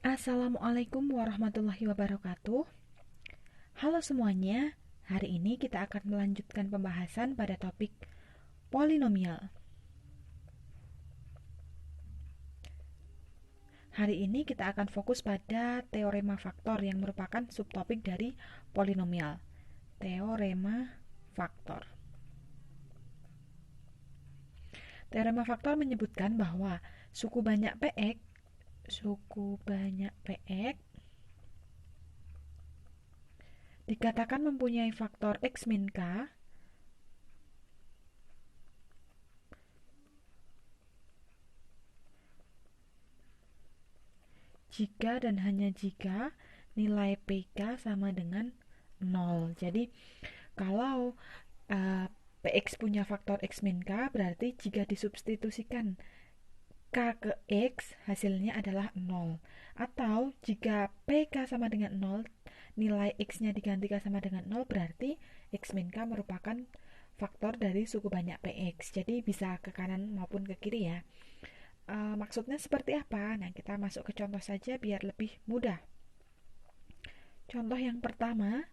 Assalamualaikum warahmatullahi wabarakatuh. Halo semuanya, hari ini kita akan melanjutkan pembahasan pada topik polinomial. Hari ini kita akan fokus pada teorema faktor yang merupakan subtopik dari polinomial. Teorema faktor. Teorema faktor menyebutkan bahwa suku banyak Px dikatakan mempunyai faktor x min k jika dan hanya jika nilai pk sama dengan 0. Jadi kalau px punya faktor x min k, berarti jika disubstitusikan k ke x, hasilnya adalah 0. Atau jika pk sama dengan 0, nilai x-nya diganti k sama dengan 0, berarti x min k merupakan faktor dari suku banyak px. Jadi bisa ke kanan maupun ke kiri ya. Maksudnya seperti apa? Nah, kita masuk ke contoh saja biar lebih mudah. Contoh yang pertama,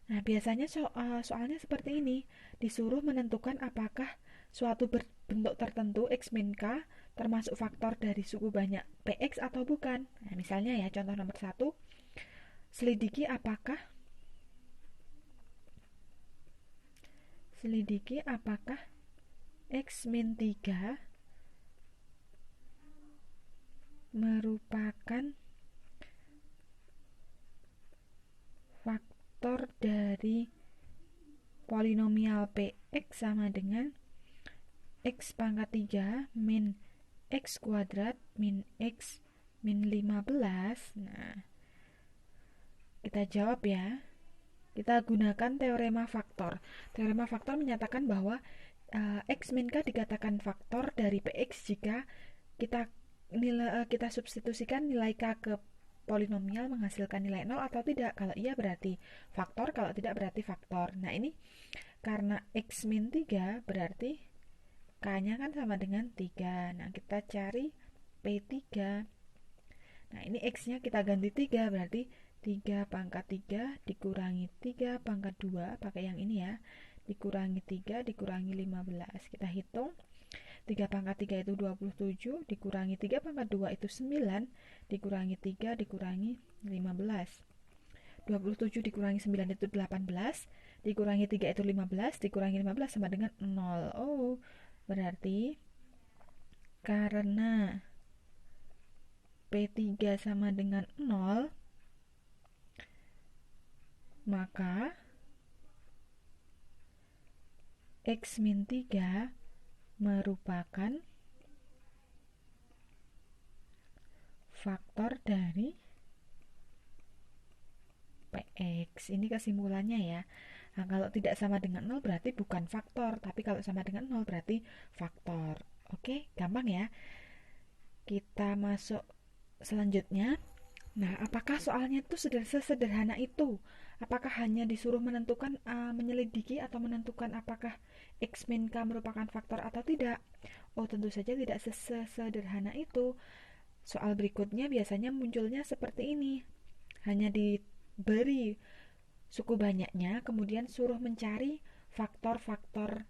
nah biasanya soalnya seperti ini, disuruh menentukan apakah suatu bentuk tertentu x min k termasuk faktor dari suku banyak px atau bukan. Nah, misalnya ya contoh nomor 1, selidiki apakah x min 3 merupakan faktor dari polinomial px sama dengan x pangkat 3 min x kuadrat min x min 15. Nah, kita jawab ya. Kita gunakan teorema faktor. Teorema faktor menyatakan bahwa x min k dikatakan faktor dari px jika kita substitusikan nilai k ke polinomial menghasilkan nilai 0 atau tidak. Kalau iya berarti faktor, kalau tidak berarti faktor. Nah, ini karena x min 3 berarti k-nya kan sama dengan 3. Nah, kita cari P3. Nah, ini x-nya kita ganti 3, berarti 3 pangkat 3 dikurangi 3 pangkat 2, pakai yang ini ya, dikurangi 3 dikurangi 15. Kita hitung, 3 pangkat 3 itu 27, dikurangi 3 pangkat 2 itu 9, dikurangi 3 dikurangi 15. 27 dikurangi 9 itu 18, dikurangi 3 itu 15, dikurangi 15 sama dengan 0. Oh, berarti karena P3 sama dengan 0, maka x min 3 merupakan faktor dari px. Ini kesimpulannya ya. Nah, kalau tidak sama dengan 0 berarti bukan faktor, tapi kalau sama dengan 0 berarti faktor. Oke, gampang ya. Kita masuk selanjutnya. Nah, apakah soalnya itu sesederhana itu? Apakah hanya disuruh menentukan menyelidiki atau menentukan apakah x min k merupakan faktor atau tidak? Oh, tentu saja tidak sesederhana itu. Soal berikutnya biasanya munculnya seperti ini. Hanya diberi suku banyaknya, kemudian suruh mencari faktor-faktor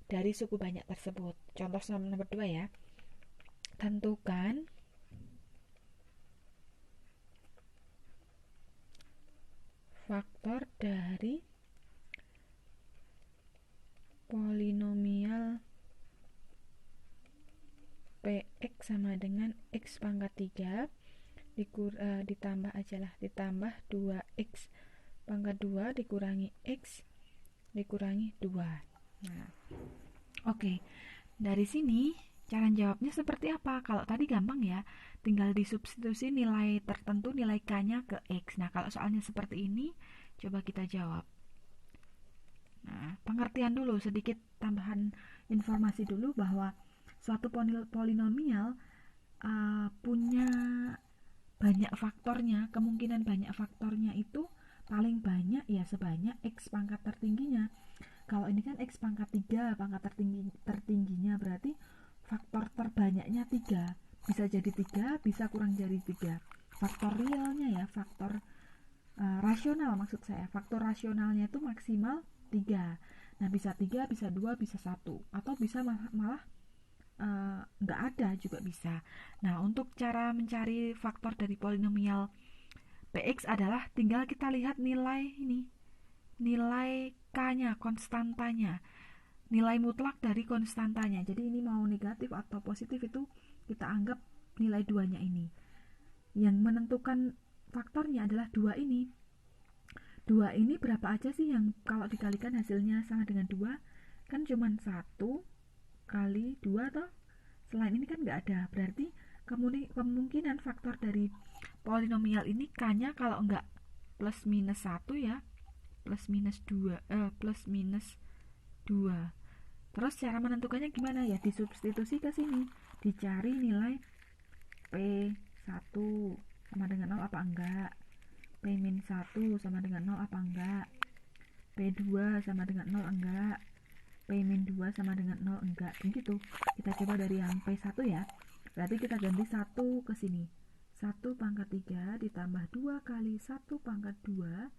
dari suku banyak tersebut. Contoh nomor 2 ya. Tentukan faktor dari polinomial px sama dengan x pangkat 3 ditambah aja lah, ditambah 2x pangkat 2 dikurangi x dikurangi 2. Nah, oke. Dari sini cara jawabnya seperti apa? Kalau tadi gampang ya, tinggal disubstitusi nilai tertentu, nilai k-nya ke x. Nah, kalau soalnya seperti ini, coba kita jawab. Nah, pengertian dulu, sedikit tambahan informasi dulu bahwa suatu polinomial punya banyak faktornya, kemungkinan banyak faktornya itu paling banyak ya sebanyak x pangkat tertingginya. Kalau ini kan x pangkat 3, pangkat tertingginya berarti faktor terbanyaknya 3. Bisa jadi 3, bisa kurang dari 3. faktor realnya ya, faktor rasional maksud saya. Faktor rasionalnya itu maksimal 3. Nah, bisa 3, bisa 2, bisa 1, atau bisa malah nggak ada juga bisa. Nah, untuk cara mencari faktor dari polinomial Px adalah tinggal kita lihat nilai ini, nilai k-nya, konstantanya, nilai mutlak dari konstantanya. Jadi ini mau negatif atau positif itu kita anggap nilai 2-nya ini. Yang menentukan faktornya adalah 2 ini. 2 ini berapa aja sih yang kalau dikalikan hasilnya sama dengan 2? Kan cuma 1 kali 2 toh. Selain ini kan nggak ada. Berarti kemungkinan faktor dari polinomial ini k-nya kalau nggak plus minus 1 ya, plus minus 2, plus minus 2. Terus cara menentukannya gimana ya? Disubstitusi ke sini. Dicari nilai P1 sama dengan 0 apa enggak. P-1 sama dengan 0 apa enggak. P2 sama dengan 0 enggak. P-2 sama dengan 0 enggak. Begitu. Kita coba dari yang P1 ya. Berarti kita ganti 1 ke sini. 1 pangkat 3 ditambah 2 kali 1 pangkat 2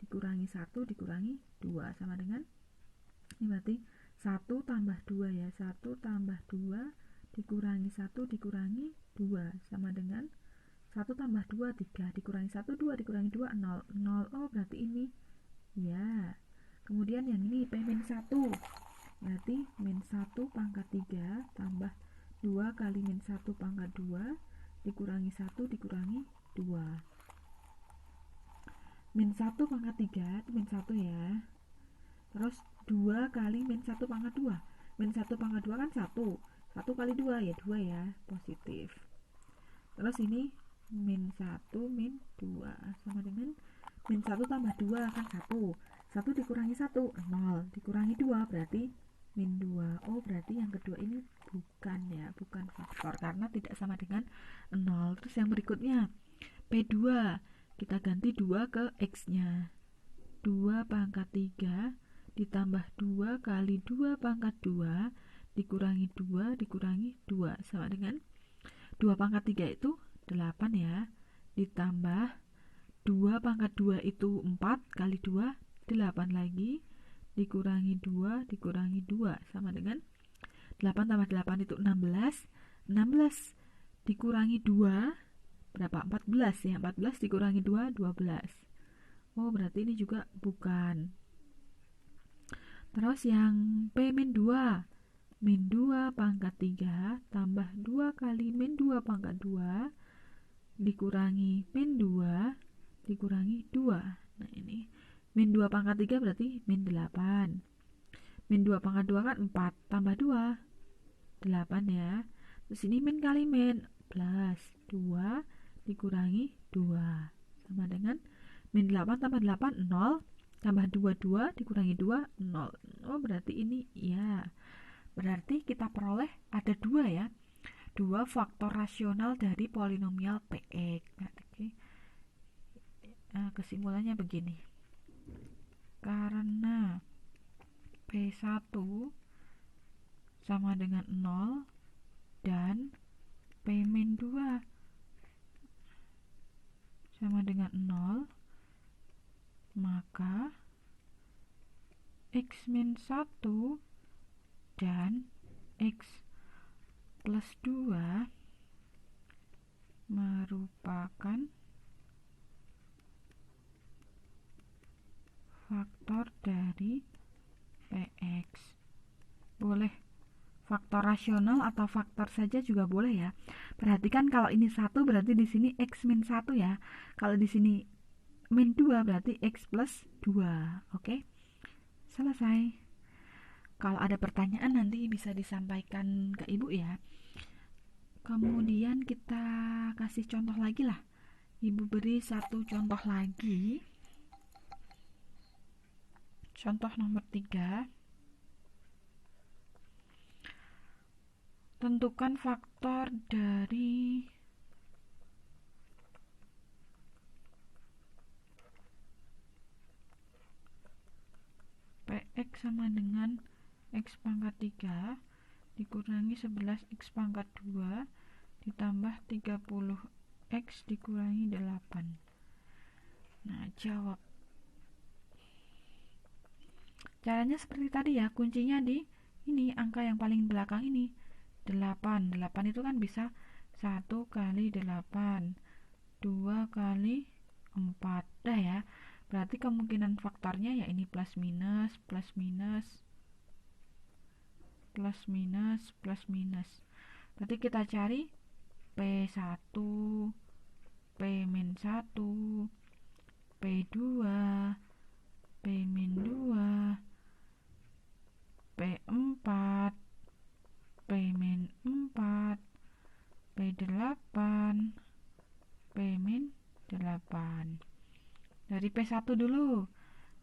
dikurangi 1 dikurangi 2 sama dengan, ini berarti 1 tambah 2 ya, 1 tambah 2 dikurangi 1 dikurangi 2 sama dengan 1 tambah 2 3 dikurangi 1 2 dikurangi 2 0 0. Oh berarti ini ya. Kemudian yang ini P-1 berarti min 1 pangkat 3 tambah 2 kali min 1 pangkat 2 dikurangi 1 dikurangi 2. Min 1 pangkat 3 itu min 1 ya. Terus 2 kali min 1 pangkat 2. Min 1 pangkat 2 kan 1. 1 kali 2 ya 2 ya, positif. Terus ini min 1 min 2 sama dengan min 1 tambah 2 kan 1. 1 dikurangi 1, 0. Dikurangi 2 berarti min 2. Oh berarti yang kedua ini bukan ya, bukan faktor karena tidak sama dengan 0. Terus yang berikutnya P2 kita ganti 2 ke X-nya. 2 pangkat 3 ditambah 2 kali 2 pangkat 2 dikurangi 2 dikurangi 2 sama dengan 2 pangkat 3 itu 8 ya, ditambah 2 pangkat 2 itu 4 kali 2 8 lagi dikurangi 2 dikurangi 2 sama dengan 8 tambah 8 itu 16. 16 dikurangi 2 berapa? 14 ya. 14 dikurangi 2 12. Oh berarti ini juga bukan. Terus yang P-2 min 2 pangkat 3 tambah 2 kali min 2 pangkat 2 dikurangi min 2 dikurangi 2. Nah ini min 2 pangkat 3 berarti min 8. Min 2 pangkat 2 kan 4 tambah 2 8 ya. Terus ini min kali min plus 2 dikurangi 2 sama dengan min 8 tambah 8 0 tambah 2 2 dikurangi 2 0. Oh berarti ini ya. Berarti kita peroleh ada 2 ya. 2 faktor rasional dari polinomial Px. Nah, kesimpulannya begini. Karena P1 sama dengan 0 dan P-2 sama dengan 0, maka X-1 dan X plus 2 merupakan faktor dari Px. Boleh faktor rasional atau faktor saja juga boleh ya. Perhatikan kalau ini 1 berarti di sini X min 1 ya. Kalau di sini min 2 berarti X plus 2. Oke? Selesai. Kalau ada pertanyaan nanti bisa disampaikan ke Ibu ya. Kemudian kita kasih contoh lagi lah. Ibu beri satu contoh lagi. Contoh nomor 3. Tentukan faktor dari Px sama dengan X pangkat 3 dikurangi 11X pangkat 2 ditambah 30 X dikurangi 8. Nah, jawab. Caranya seperti tadi ya, kuncinya di ini, angka yang paling belakang ini. 8. 8 itu kan bisa 1 kali 8, 2 kali 4. Dah ya. Berarti kemungkinan faktornya ya ini plus minus, plus minus, plus minus, plus minus. Berarti kita cari P1, P-1, P2, P-2, P4, P-4, P8, P-8. Dari P1 dulu.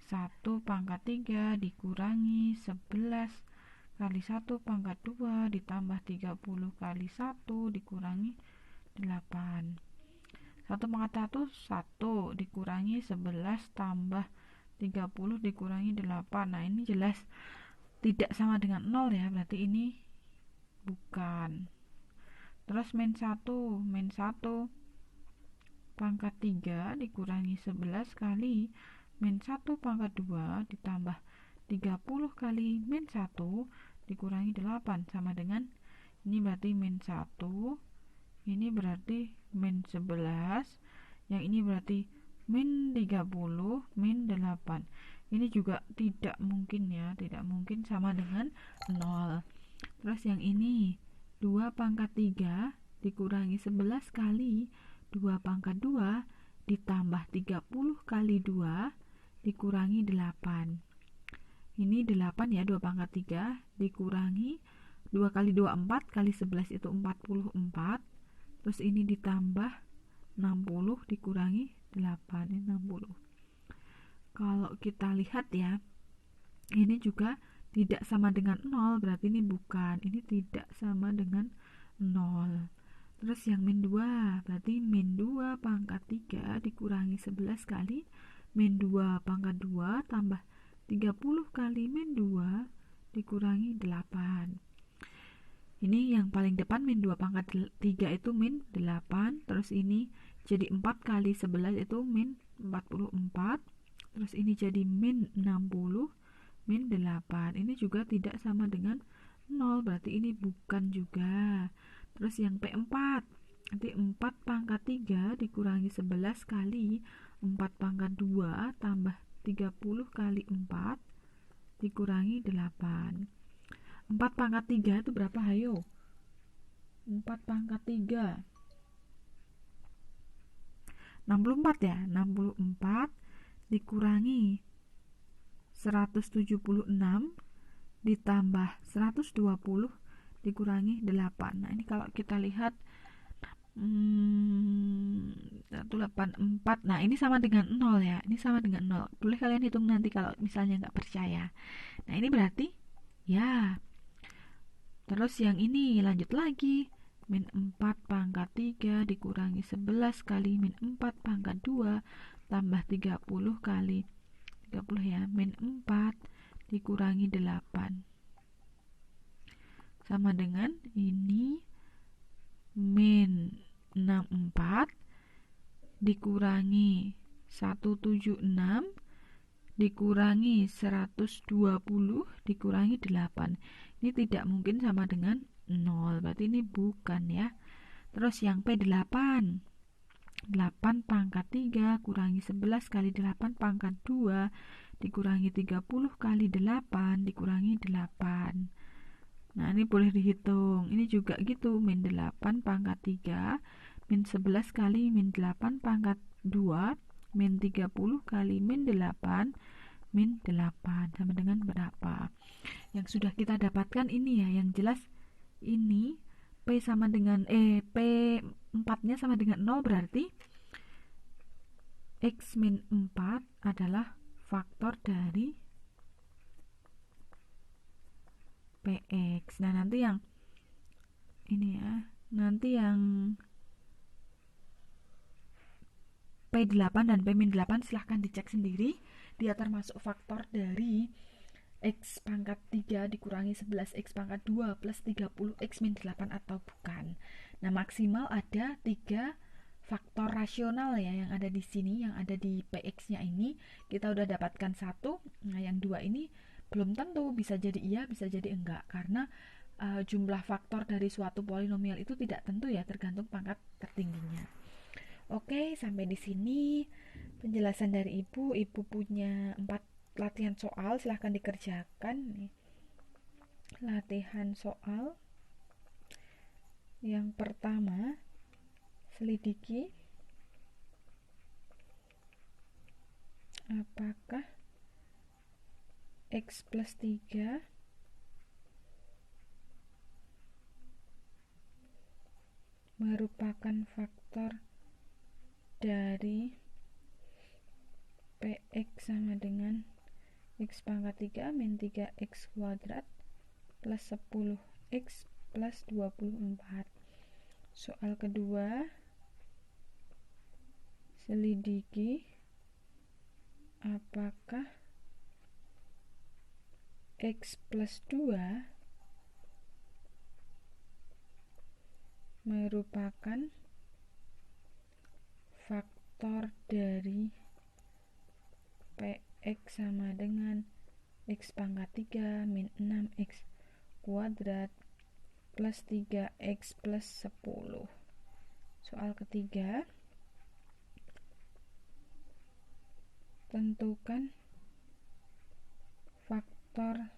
1 pangkat 3 dikurangi 11 kali 1 pangkat 2 ditambah 30 kali 1 dikurangi 8. 1 pangkat 1, 1 dikurangi 11 tambah 30 dikurangi 8. Nah, ini jelas tidak sama dengan 0 ya, berarti ini bukan. Terus min 1 pangkat 3 dikurangi 11 kali min 1 pangkat 2 ditambah 30 kali min 1 dikurangi 8 sama dengan ini, berarti min 1, ini berarti min 11, yang ini berarti min 30 min 8. Ini juga tidak mungkin ya, tidak mungkin sama dengan 0. Terus yang ini 2 pangkat 3 dikurangi 11 kali 2 pangkat 2 ditambah 30 kali 2 dikurangi 8. Ini 8 ya, 2 pangkat 3 dikurangi 2 kali 2 4 kali 11 itu 44. Terus ini ditambah 60 dikurangi 8, ini 60. Kalau kita lihat ya, ini juga tidak sama dengan 0, berarti ini bukan, ini tidak sama dengan 0. Terus yang min 2, berarti min 2 pangkat 3 dikurangi 11 kali min 2 pangkat 2 tambah 30 kali min 2 dikurangi 8. Ini yang paling depan min 2 pangkat 3 itu min 8. Terus ini jadi 4 kali 11 itu min 44. Terus ini jadi min 60 min 8. Ini juga tidak sama dengan 0, berarti ini bukan juga. Terus yang P4, nanti 4 pangkat 3 dikurangi 11 kali 4 pangkat 2 tambah 30 kali 4 dikurangi 8. 4 pangkat 3 itu berapa, hayo? 4 pangkat 3 64 ya, 64 dikurangi 176 ditambah 120 dikurangi 8. Nah, ini kalau kita lihat 184. Nah, ini sama dengan 0 ya. Ini sama dengan 0. Boleh kalian hitung nanti kalau misalnya nggak percaya. Nah, ini berarti ya. Terus yang ini lanjut lagi. Min 4 pangkat 3 dikurangi 11 kali min 4 pangkat 2 tambah 30 kali 30 ya, min 4 dikurangi 8 sama dengan ini min 64 dikurangi 176 dikurangi 120 dikurangi 8. Ini tidak mungkin sama dengan 0, berarti ini bukan ya. Terus yang P8, 8 pangkat 3 kurangi 11 kali 8 pangkat 2 dikurangi 30 kali 8 dikurangi 8. Nah, ini boleh dihitung. Ini juga gitu, min 8 pangkat 3 min 11 kali min 8 pangkat 2 min 30 kali min 8 min 8 sama dengan berapa? Yang sudah kita dapatkan ini ya, yang jelas ini P sama dengan P4 nya sama dengan 0, berarti X min 4 adalah faktor dari PX. Nah, nanti yang ini ya, nanti yang P8 dan P-8 silahkan dicek sendiri. Dia termasuk faktor dari X pangkat 3 dikurangi 11 X pangkat 2 plus 30 X min 8 atau bukan. Nah, maksimal ada 3 faktor rasional ya yang ada di sini, yang ada di PX-nya ini. Kita udah dapatkan satu. Nah, yang dua ini belum tentu, bisa jadi iya, bisa jadi enggak, karena jumlah faktor dari suatu polinomial itu tidak tentu ya, tergantung pangkat tertingginya. Oke, sampai di sini penjelasan dari Ibu. Ibu punya 4 latihan soal, silahkan dikerjakan nih. Latihan soal yang pertama, selidiki apakah X plus 3 merupakan faktor dari Px sama dengan X pangkat 3 min 3X kuadrat plus 10X plus 24. Soal kedua, selidiki apakah X plus 2 merupakan faktor dari Px sama dengan X pangkat 3 min 6X kuadrat plus 3X plus 10. Soal ketiga, tentukan faktor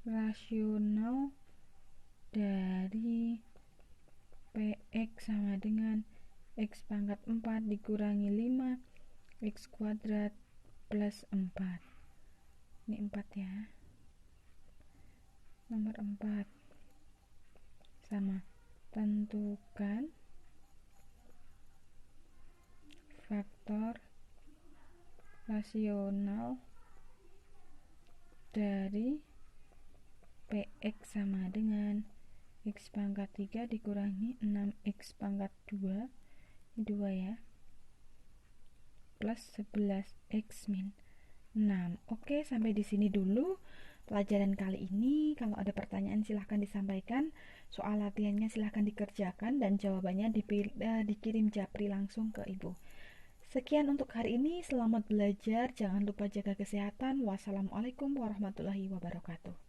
rasional dari Px sama dengan X pangkat 4 dikurangi 5 X kuadrat plus 4. Ini 4 ya. Nomor 4 sama, tentukan faktor rasional dari Px sama dengan X pangkat 3 dikurangi 6X pangkat 2, ini 2 ya, plus 11X min 6. Oke, sampai di sini dulu pelajaran kali ini. Kalau ada pertanyaan silahkan disampaikan. Soal latihannya silahkan dikerjakan dan jawabannya dikirim japri langsung ke Ibu. Sekian untuk hari ini. Selamat belajar. Jangan lupa jaga kesehatan. Wassalamualaikum warahmatullahi wabarakatuh.